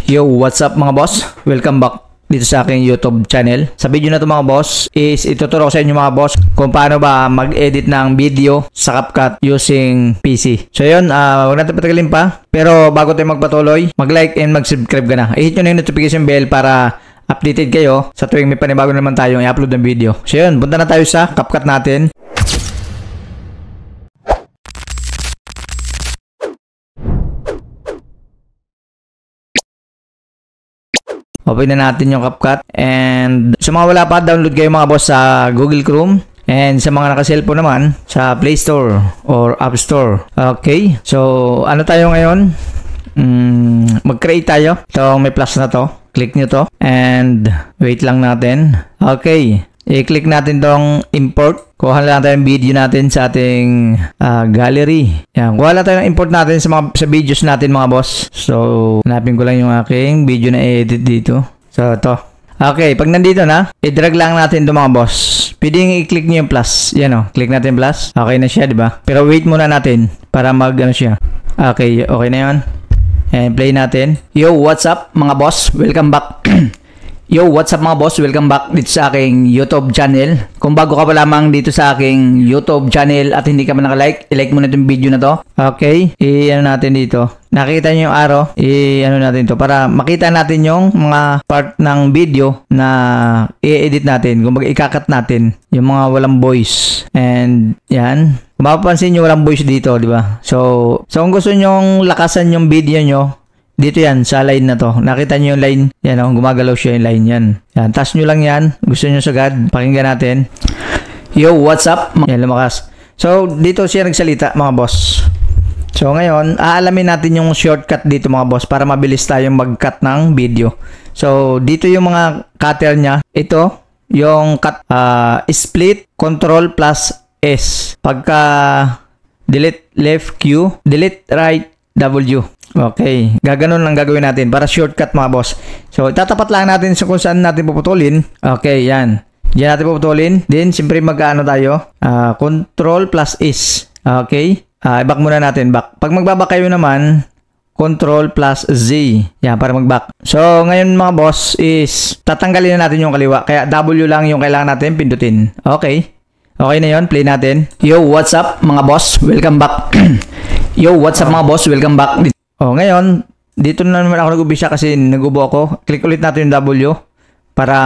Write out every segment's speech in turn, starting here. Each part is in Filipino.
Yo, what's up mga boss? Welcome back dito sa aking YouTube channel. Sa video na to mga boss is ituturo ko sa inyo mga boss kung paano ba mag-edit ng video sa CapCut using PC. So yun, huwag natin patagalin pa. Pero bago tayo magpatuloy, mag-like and mag-subscribe ka na. I-hit nyo na yung notification bell para updated kayo sa tuwing may panibago naman tayong i-upload ng video. So yun, punta na tayo sa CapCut natin. Open na natin yung CapCut. And sa mga wala pa, download kayo mga boss sa Google Chrome. And sa mga naka-cellphone naman, sa Play Store or App Store. Okay. So, ano tayo ngayon? Mag-create tayo. Itong may plus na to. Click nyo to. And wait lang natin. Okay. I-click natin tong import. Kuha lang tayo yung video natin sa ating gallery. Yan. Kuha lang tayo yung import natin sa videos natin mga boss. So, hanapin ko lang yung aking video na edit dito. So, ito. Okay. Pag nandito na, i-drag lang natin ito mga boss. Pwedeng i-click nyo yung plus. Yan o. Click natin plus. Okay na siya, di ba? Pero wait muna natin para mag-ano siya. Okay. Okay na yun. And play natin. Yo, what's up mga boss? Welcome back. Yo, what's up mga boss? Welcome back dito sa aking YouTube channel. Kung bago ka pa lamang dito sa aking YouTube channel at hindi ka pa naka-like, i-like mo na itong video na to. Okay? I-ano natin dito. Nakita nyo yung arrow? I-ano natin to para makita natin yung mga part ng video na i-edit natin. Kung ikakat natin yung mga walang voice. And yan. Kung mapapansin nyo walang voice dito, di ba? So kung gusto nyo lakasan yung video nyo, dito yan, sa line na to. Nakita nyo yung line? Yan o, gumagalaw siya yung line yan. Yan, taas nyo lang yan. Gusto nyo sagad. Pakinggan natin. Yo, what's up? Yan, lumakas. So, dito siya nagsalita, mga boss. So, ngayon, aalamin natin yung shortcut dito, mga boss, para mabilis tayong mag-cut ng video. So, dito yung mga cutter niya. Ito, yung cut, split, control plus S. Pagka delete left Q, delete right W. Okay, gaganon lang gagawin natin para shortcut mga boss. So, tatapat lang natin sa kung saan natin puputulin. Okay, yan. Diyan natin puputulin. Then, siyempre mag-ano tayo. Control plus S. Okay. Back muna natin. Back. Pag magbabak kayo naman, Control plus Z. Yan, para mag-back. So, ngayon mga boss is tatanggalin na natin yung kaliwa. Kaya W lang yung kailangan natin pindutin. Okay. Okay na yun. Play natin. Yo, what's up mga boss? Welcome back. Yo, what's up mga boss? Welcome back. Oh, ngayon, dito na naman ako nag-umpisa kasi nagubo ako. Click ulit natin yung W para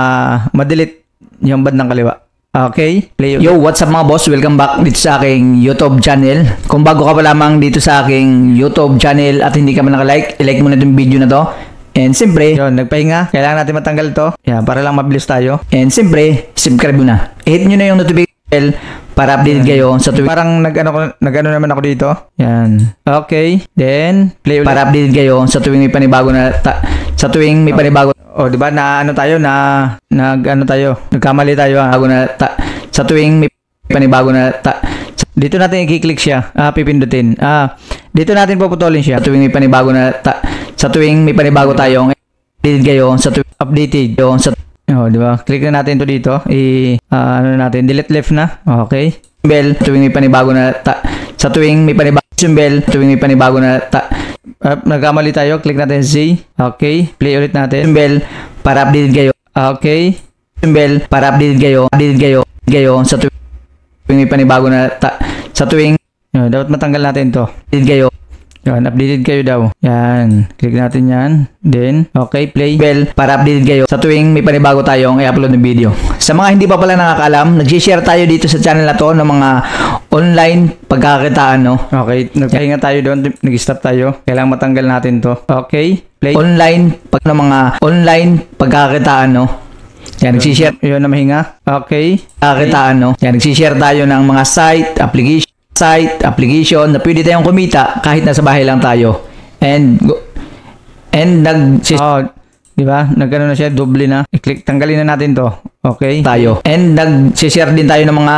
ma-delete yung bandang kaliwa. Okay, play. Yo, what's up mga boss? Welcome back dito sa aking YouTube channel. Kung bago ka pa lamang dito sa aking YouTube channel at hindi ka man naka-like, i-like mo na itong video na to. And siyempre, yun, nagpahinga. Kailangan natin matanggal to. Yan, para lang mabilis tayo. And siyempre, subscribe mo na. I-hit nyo na yung notification bell para update kayo sa tuwing parang nag-ano naman ako dito. Yan. Okay. Then play ulit para update kayo sa tuwing may panibago na sa tuwing may panibago. Oh, di ba na ano tayo na nagkamali tayo sa tuwing may panibago na dito natin i-click siya. Pipindutin. Dito natin puputulin siya sa tuwing may panibago na sa tuwing may panibago tayo. Update kayo sa tuwing updated kayo sa oh, di ba? Click na natin to dito. Ano natin? Delete left na. Okay. Bell tuwing may panibago na sa tuwing may panibago bell tuwing may panibago na nagkamali tayo. Click natin Z. Okay. Play ulit natin. Bell para update kayo. Okay. Bell para update kayo. Update kayo sa tuwing may panibago na sa tuwing dapat matanggal natin to. Update kayo. Yan, updated kayo daw. Yan, click natin yan. Then, okay, play bell para updated kayo sa tuwing may panibago tayong i-upload ng video. Sa mga hindi pa pala nakakaalam, nag-share tayo dito sa channel na to ng mga online pagkakakitaan, no? Okay, nagpahinga tayo doon, nag-stop tayo. Kailangan matanggal natin to. Okay, play online pag ng mga online pagkakakitaan, no? Yan, nag-share yun na mahinga. Okay, pagkakakitaan, no? Yan, nag-share tayo ng mga site, application na pwede tayong kumita kahit nasa bahay lang tayo. And di ba? Nagano na siya, doble na. I-click, tanggalin na natin to. Okay? Tayo. And nag-share din tayo ng mga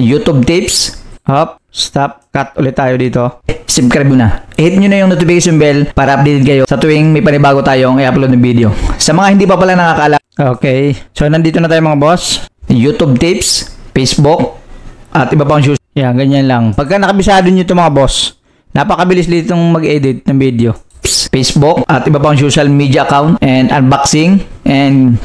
YouTube tips. Hop, stop, cut ulit tayo dito. Subscribe mo na. Hit nyo na yung notification bell para update kayo sa tuwing may panibago tayong i-upload ng video. Sa mga hindi pa pala nakakaalam. Okay. So, nandito na tayo mga boss. YouTube tips, Facebook, at iba pang shoes. Yan, ganyan lang. Pagka nakabisado nyo ito mga boss, napakabilis ditong mag-edit ng video. Reels, Facebook, at iba pang social media account, and unboxing, and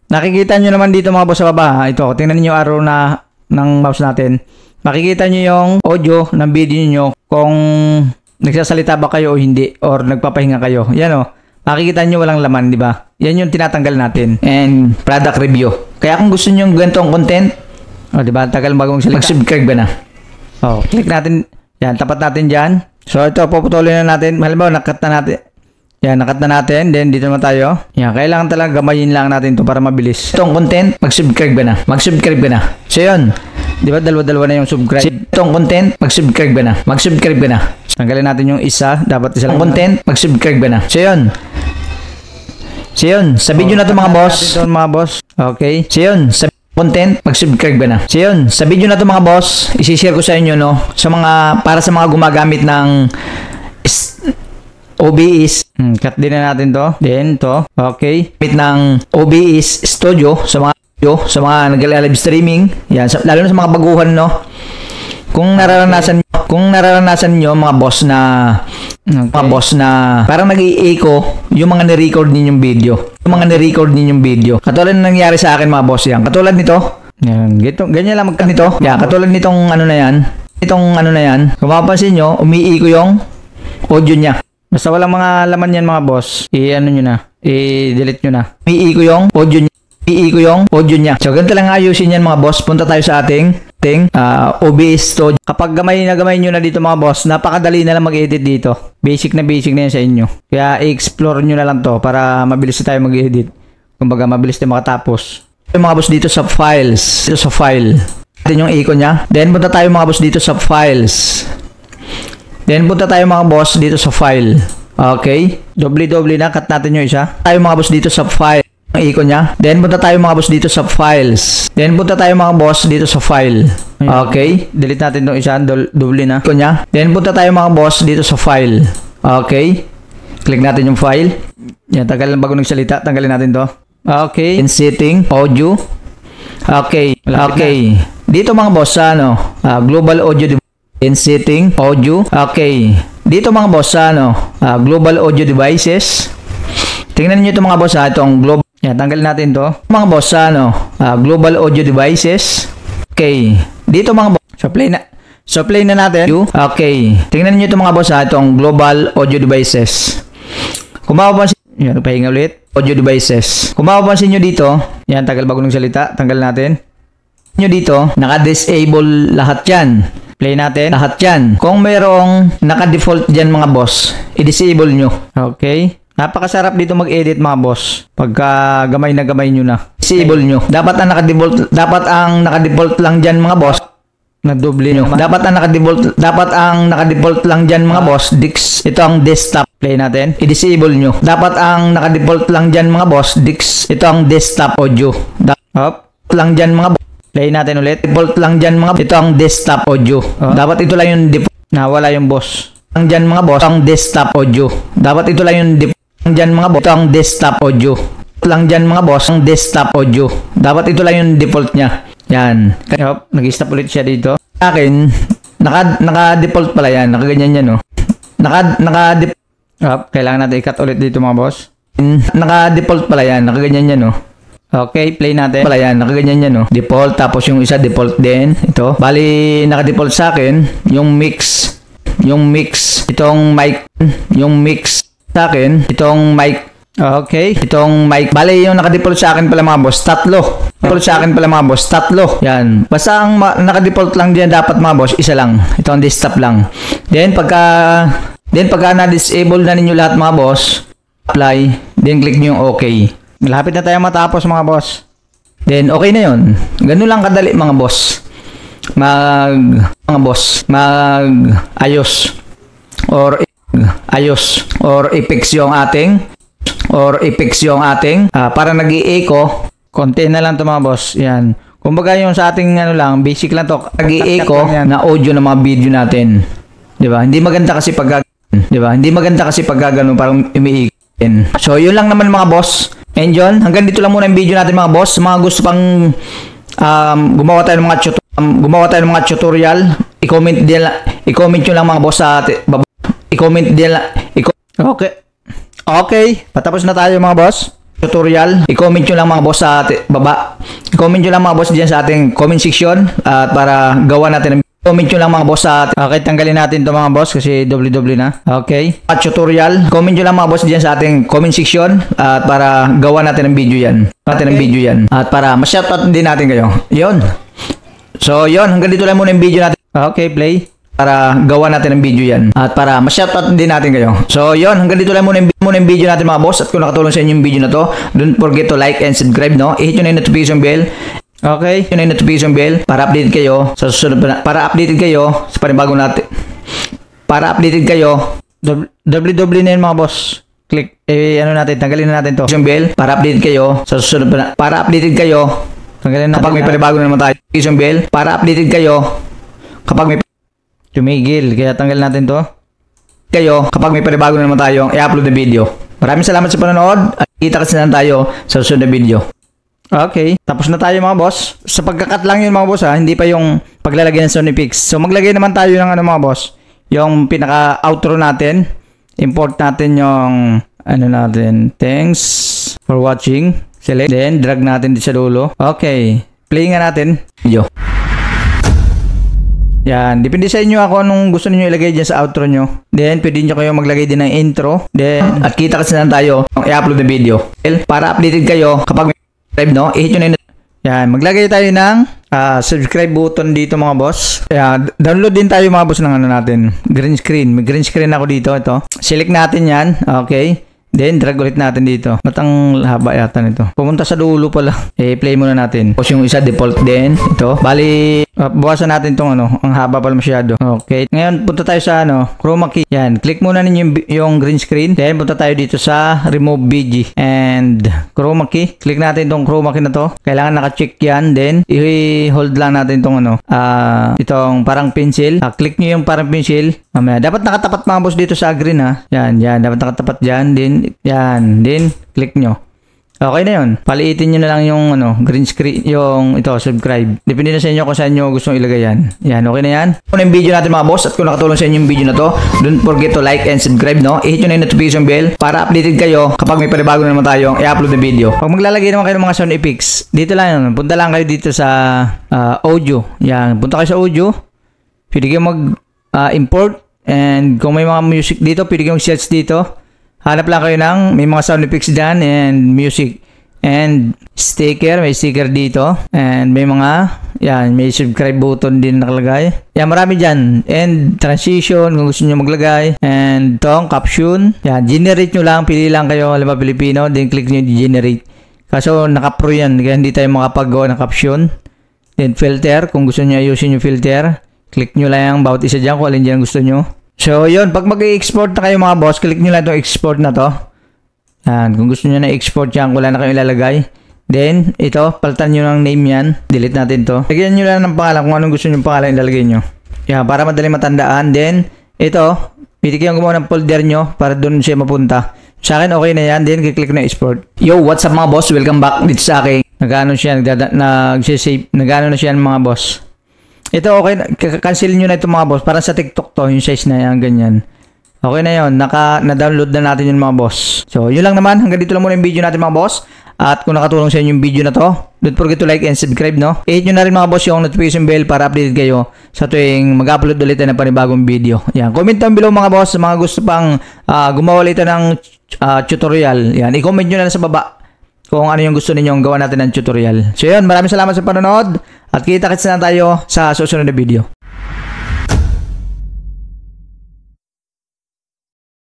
nakikita nyo naman dito mga boss sa baba. Ito, tingnan niyo arrow na ng mouse natin. Makikita nyo yung audio ng video nyo kung nagsasalita ba kayo o hindi, or nagpapahinga kayo. Yan o. Makikita nyo walang laman, di ba? Yan yung tinatanggal natin. And product review. Kaya kung gusto nyo yung ganitong content, di ba? Tagal bagong salita. Mag-subscribe ba na? Click natin. Yan, tapat natin dyan. So, ito, puputulin na natin. Halimbawa, nakat na natin. Yan, nakat na natin. Then, dito naman tayo. Yan, kailangan talaga gamayin lang natin to para mabilis. Itong content, mag-subscribe ba na? Mag-subscribe ba na? So, yun. Di ba, dalawa-dalawa na yung subscribe. Itong content, mag-subscribe ba na? Mag-subscribe ba na? Tanggalin natin yung isa. Dapat isa lang content, mag-subscribe ba na? So, yun. So, yun. Sa video na to mga boss. Mga boss. Okay. So, yun. Sa content, mag-subscribe ba na? So, yun. Sa video na to mga boss, isi-share ko sa inyo, no? Sa mga, para sa mga gumagamit ng OBS, cut din na natin to. Then to, okay. Gamit ng OBS Studio sa mga nag-live streaming. Yan, lalo na sa mga baguhan, no. Kung nararanasan nyo mga boss na parang nag-i-echo yung mga ni-record ninyong video. Katulad ng nangyari sa akin mga boss yan. Katulad nito. Yan, ganyan lang nito. Yan, katulad nitong ano na yan. Kung mapapansin nyo, umiiko yung audio niya. Basta walang mga laman yan mga boss, i-delete nyo na. Iiko yung audio niya. So, ganito lang ayusin yan mga boss. Punta tayo sa ating OBS Studio. Kapag gamay nyo na dito mga boss, napakadali na lang mag-edit dito. Basic na yan sa inyo. Kaya i-explore nyo na lang to para mabilis tayo mag-edit. Kumbaga, mabilis tayo makatapos. Yung mga boss dito sa files. Dito sa file. Atin yung icon niya. Then, punta tayo mga boss dito sa files. Then, punta tayo mga boss dito sa file. Okay. Doble na. Cut natin yung isa. Tayo mga boss dito sa file. Ang icon niya. Then, punta tayo mga boss dito sa files. Then, punta tayo mga boss dito sa file. Okay. Delete natin itong isa. Doble na. Icon niya. Then, punta tayo mga boss dito sa file. Okay. Click natin yung file. Yan. Tagal lang bago nagsalita. Tanggalin natin to. Okay. In setting. Audio. Okay. Okay. Dito mga boss sa global audio device. In setting, audio. Okay. Dito mga boss sa global audio devices. Tingnan niyo ito mga boss itong global. Yan, tanggalin natin to. Mga boss sa global audio devices. Okay. Dito mga boss. So play na natin. Okay. Tingnan niyo ito mga boss itong global audio devices. Kung mapapansin, yan, pahinga ulit. Audio devices. Kung mapapansin niyo dito, yan, tagal bago ng salita. Tanggal natin. Nyo dito, naka-disable lahat yan. Play natin. Lahat yan. Kung mayroong naka-default dyan mga boss, i-disable nyo. Okay? Napakasarap dito mag-edit mga boss. Pagka gamay nyo na. Disable nyo. Dapat ang naka-default lang dyan mga boss. Na-double nyo. Dapat ang naka-default lang dyan mga boss. Ito ang desktop. Play natin. I-disable nyo. Dapat ang naka-default lang dyan mga boss. Ito ang desktop audio. Lang dyan mga boss. Play natin ulit. Default lang dyan mga. Ito ang desktop audio. Dapat ito lang yung default. Nawala yung boss. Lang dyan mga boss. Ito ang desktop audio. Dapat ito lang yung default. Lang dyan mga boss. Ito ang desktop audio. Lang dyan mga boss. Ang desktop audio. Dapat ito lang yung default niya. Yan. Nag-stop ulit siya dito. Sa akin, naka-default pala yan. Nakaganyan yan, no? Naka-default. Kailangan natin i-cut ulit dito mga boss. Naka-default pala yan. Nakaganyan yan, no? Okay, play natin. Pala yan, nakaganyan yan, no? Default, tapos yung isa default din. Ito. Bali, naka-default sa akin, yung mix, itong mic, yung mix sa akin, itong mic. Okay, itong mic. Bali, yung naka-default sa akin pala mga boss, tatlo. Default sa akin pala mga boss, tatlo. Yan. Basta ang naka-default lang diyan dapat mga boss, isa lang. Itong desktop lang. Then, pagka na-disable na ninyo lahat mga boss, apply, then click nyo yung okay. Malapit na tayo matapos mga boss. Then okay na yun. Ganun lang kadali mga boss. Ayos or effects yung ating para nag-i-echo. Konti na lang to mga boss. Yan. Kumbaga yung sa ating basic lang to. Nag-i-echo na audio ng mga video natin. 'Di ba? Hindi maganda kasi pag gano'n parang umiiko. So yun lang naman mga boss. And yun, hanggang dito lang muna yung video natin mga boss. Mga gusto pang gumawa tayo ng mga tutorial, i-comment nyo lang mga boss sa Okay. Okay, patapos na tayo mga boss. Tutorial. I-comment nyo lang mga boss sa baba. I-comment nyo lang mga boss dyan sa ating comment section at para gawa natin ang comment nyo lang mga boss sa okay, tanggalin natin to mga boss kasi doble-doble na. Okay. At tutorial. Comment nyo lang mga boss dyan sa ating comment section at para gawa natin ang video yan. At para ma-shoutout din natin kayo. Yun. So, yun. Hanggang dito lang muna yung video natin. Okay, play. Para gawa natin ang video yan. At para ma-shoutout din natin kayo. So, yun. Hanggang dito lang muna yung video natin mga boss. At kung nakatulong sa inyo yung video na to, don't forget to like and subscribe, no? I-hit nyo na yung notification bell. Okay? Yun na yung notification bell para updated kayo sa susunod para updated kayo sa panibagong natin. Para updated kayo. Doble-doble na yun mga boss. Click. Ano natin? Tanggalin na natin to. Notification bell para updated kayo sa susunod para updated kayo. Tanggalin na kapag may panibago na naman tayo. Notification bell para updated kayo kapag may tumigil, kaya tanggal natin to. Kayo, kapag may panibago na naman tayong i-upload na video. Maraming salamat sa panonood at kita kasi na tayo sa susunod na video. Okay, tapos na tayo mga boss. Sa pagkakat lang yun mga boss ha, hindi pa yung paglalagay ng Sony Pix. So maglagay naman tayo ng ano mga boss, yung pinaka-outro natin. Import natin yung ano natin. Thanks for watching. Select, then drag natin dito sa dulo. Okay, play nga natin video. Yan, depende sa inyo ako anong gusto niyo ilagay diyan sa outro nyo. Then, pwede nyo kayo maglagay din ng intro. Then, at kita kasi na tayo ang i-upload na video. Para updated kayo kapag may subscribe, no? I-hit nyo na yun. Yan, maglagay tayo ng subscribe button dito mga boss. Yan, download din tayo mga boss ng ano natin. Green screen. May green screen ako dito. Ito. Select natin yan. Okay. Then, drag ulit natin dito. Matang haba yata nito. Pumunta sa dulo pala. Play muna natin. Tapos yung isa, default din. Ito. Bali, bawasan natin tong ano. Ang haba pala masyado. Okay. Ngayon, punta tayo sa ano, chroma key. Yan. Click muna ninyo yung green screen. Then, punta tayo dito sa remove BG. And, chroma key. Click natin tong chroma key na to. Kailangan naka-check yan. Then, i-hold lang natin tong ano. Itong parang pencil. Click nyo yung parang pencil. Mamaya. Dapat nakatapat mga boss dito sa green ha. Yan. Dapat nakatapat dyan. Then, yan, din click nyo. Okay na yun. Paliitin nyo na lang yung ano, green screen, yung ito, subscribe. Depende na sa inyo kung saan nyo gustong ilagay yan. Yan, okay na yan. Kung yung video natin mga boss at kung nakatulong sa inyo yung video na to, don't forget to like and subscribe, no? I-hit nyo na yung notification bell para updated kayo kapag may panibago na naman tayong i-upload na video. Pag maglalagay naman kayo ng mga sound effects, dito lang yun. Punta lang kayo dito sa audio. Yan, punta kayo sa audio. Pwede kayo mag-import and kung may mga music dito, pwede kayo mag-search dito. Hanap lang kayo ng may mga sound effects dyan and music and sticker. May sticker dito and may mga yan, may subscribe button din nakalagay. Yan, marami dyan. And transition kung gusto nyo maglagay. And itong caption. Yan, generate nyo lang. Pili lang kayo, alam ba Pilipino. Then click nyo generate. Kaso naka-pro yan. Kaya hindi tayo makapagawa ng caption. Then filter. Kung gusto nyo ayusin yung filter. Click nyo lang bawat isa dyan kung alin dyan gusto nyo. So, yun. Pag mag-export na kayo mga boss, click nyo lang itong export na to. Yan. Kung gusto nyo na export yan, wala na kayo ilalagay. Then, ito, palitan nyo ng name yan. Delete natin to. Lagyan nyo lang ng pangalan kung anong gusto nyo pangalan ilalagay nyo. Yan, para madali matandaan. Then, ito, pwede kayong gumawa ng folder nyo para doon siya mapunta. Sa akin, okay na yan. Then, click na export. Yo, what's up mga boss? Welcome back dito sa akin. Nag-ano siya, nag-save. Nag-ano na siya mga boss. Ito okay, cancel nyo na ito mga boss. Para sa TikTok to, yung size na yan, ganyan. Okay na yun, na-download na natin yung mga boss. So, yun lang naman. Hanggang dito lang muna yung video natin mga boss. At kung nakatulong sa inyo yung video na to, don't forget to like and subscribe, no? I-hit nyo na rin mga boss yung notification bell para updated kayo sa tuwing mag-upload ulit na panibagong video. Yan, comment down below mga boss sa mga gusto pang gumawa ulit ng tutorial. Yan, i-comment nyo na lang sa baba kung ano yung gusto ninyong gawa natin ng tutorial. So yun, maraming salamat sa panonood at kita-kits na tayo sa susunod na video.